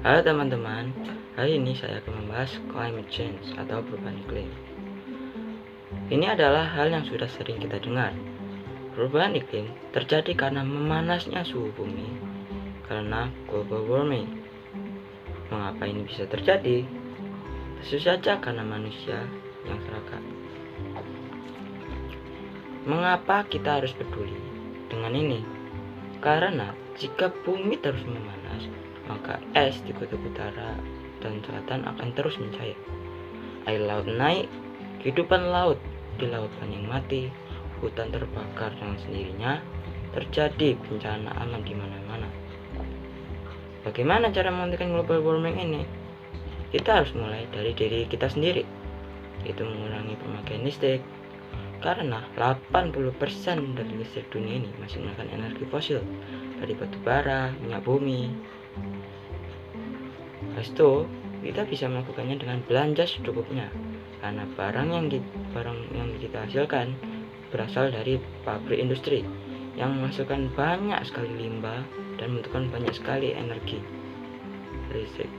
Halo teman-teman, hari ini saya akan membahas climate change atau perubahan iklim. Ini adalah hal yang sudah sering kita dengar. Perubahan iklim terjadi karena memanasnya suhu bumi karena global warming. Mengapa ini bisa terjadi? Tentu saja karena manusia yang serakah. Mengapa kita harus peduli dengan ini? Karena jika bumi terus memanas, maka es di kutub utara dan selatan akan terus mencair. Air laut naik, kehidupan laut di lautan yang mati, hutan terbakar dengan sendirinya, terjadi bencana alam di mana-mana. Bagaimana cara menghentikan global warming ini? Kita harus mulai dari diri kita sendiri, yaitu mengurangi pemakaian listrik. Karena 80% dari listrik dunia ini masih menggunakan energi fosil dari batu bara, minyak bumi. Habis itu, kita bisa melakukannya dengan belanja secukupnya, karena barang yang kita hasilkan berasal dari pabrik industri yang menghasilkan banyak sekali limbah dan membutuhkan banyak sekali energi listrik.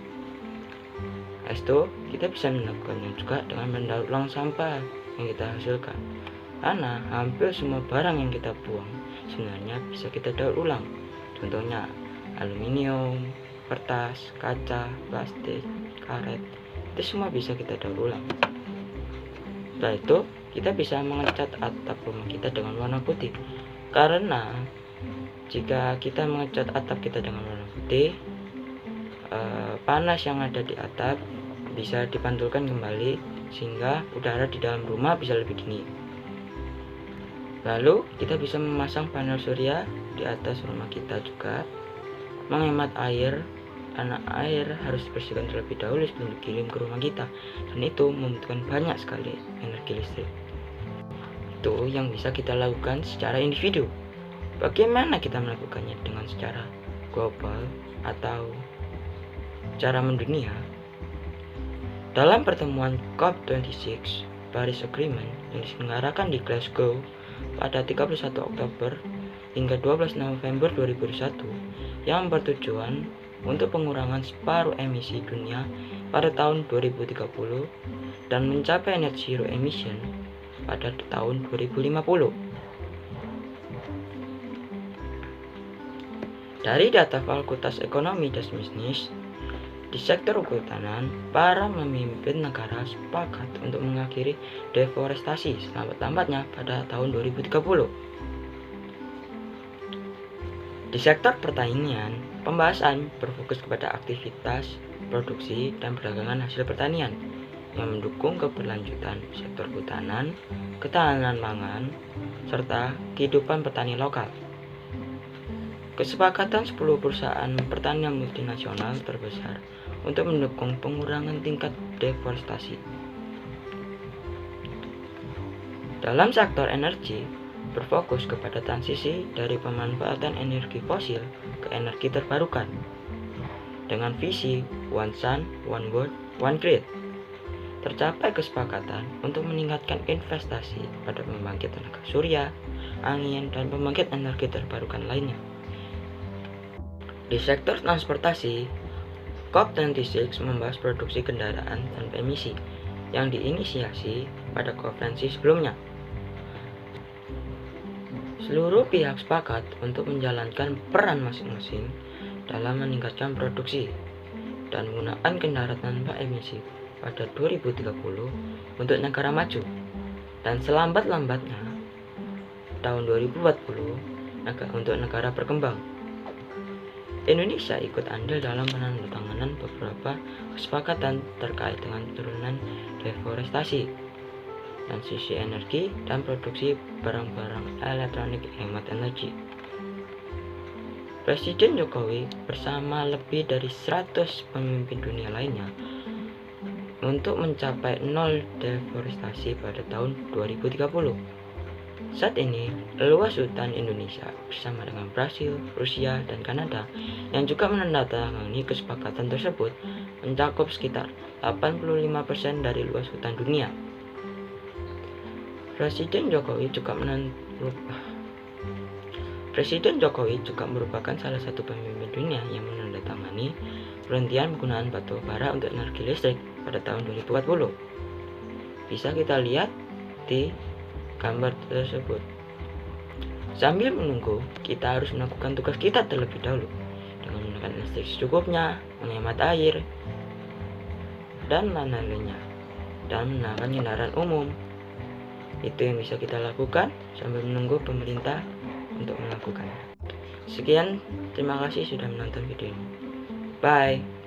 Habis itu, kita bisa melakukannya juga dengan mendaur ulang sampah yang kita hasilkan, karena hampir semua barang yang kita buang sebenarnya bisa kita daur ulang. Contohnya aluminium, kertas, kaca, plastik, karet, itu semua bisa kita daur ulang. Setelah itu, kita bisa mengecat atap rumah kita dengan warna putih, karena jika kita mengecat atap kita dengan warna putih, panas yang ada di atap bisa dipantulkan kembali sehingga udara di dalam rumah bisa lebih dingin. Lalu kita bisa memasang panel surya di atas rumah kita juga, menghemat air karena air harus dibersihkan terlebih dahulu sebelum dikirim ke rumah kita, dan itu membutuhkan banyak sekali energi listrik. Itu yang bisa kita lakukan secara individu. Bagaimana kita melakukannya dengan secara global atau secara mendunia? Dalam pertemuan COP26 Paris Agreement yang diselenggarakan di Glasgow pada 31 Oktober hingga 12 November 2021 yang bertujuan untuk pengurangan separuh emisi dunia pada tahun 2030 dan mencapai net zero emission pada tahun 2050. Dari data Fakultas Ekonomi dan Bisnis, di sektor kehutanan, para pemimpin negara sepakat untuk mengakhiri deforestasi selambat-lambatnya pada tahun 2030. Di sektor pertanian, pembahasan berfokus kepada aktivitas, produksi, dan perdagangan hasil pertanian yang mendukung keberlanjutan sektor kehutanan, ketahanan pangan, serta kehidupan petani lokal. Kesepakatan 10 perusahaan pertanian multinasional terbesar untuk mendukung pengurangan tingkat deforestasi. Dalam sektor energi, berfokus kepada transisi dari pemanfaatan energi fosil ke energi terbarukan dengan visi One Sun, One World, One Grid. Tercapai kesepakatan untuk meningkatkan investasi pada pembangkit tenaga surya, angin, dan pembangkit energi terbarukan lainnya. Di sektor transportasi, COP26 membahas produksi kendaraan tanpa emisi yang diinisiasi pada konferensi sebelumnya. Seluruh pihak sepakat untuk menjalankan peran masing-masing dalam meningkatkan produksi dan menggunakan kendaraan tanpa emisi pada 2030 untuk negara maju, dan selambat-lambatnya tahun 2040 untuk negara berkembang. Indonesia ikut andil dalam penandatanganan beberapa kesepakatan terkait dengan turunan deforestasi, transisi energi, dan produksi barang-barang elektronik hemat energi. Presiden Jokowi bersama lebih dari 100 pemimpin dunia lainnya untuk mencapai nol deforestasi pada tahun 2030. Saat ini, luas hutan Indonesia bersama dengan Brasil, Rusia, dan Kanada yang juga menandatangani kesepakatan tersebut mencakup sekitar 85% dari luas hutan dunia. Presiden Jokowi juga merupakan salah satu pemimpin dunia yang menandatangani perhentian penggunaan batu bara untuk energi listrik pada tahun 2040. Bisa kita lihat di gambar tersebut. Sambil menunggu, kita harus melakukan tugas kita terlebih dahulu dengan menggunakan listrik secukupnya, menghemat air, dan lain-lainnya, dan menggunakan kendaraan umum. Itu yang bisa kita lakukan sambil menunggu pemerintah untuk melakukannya. Sekian, terima kasih sudah menonton video ini. Bye.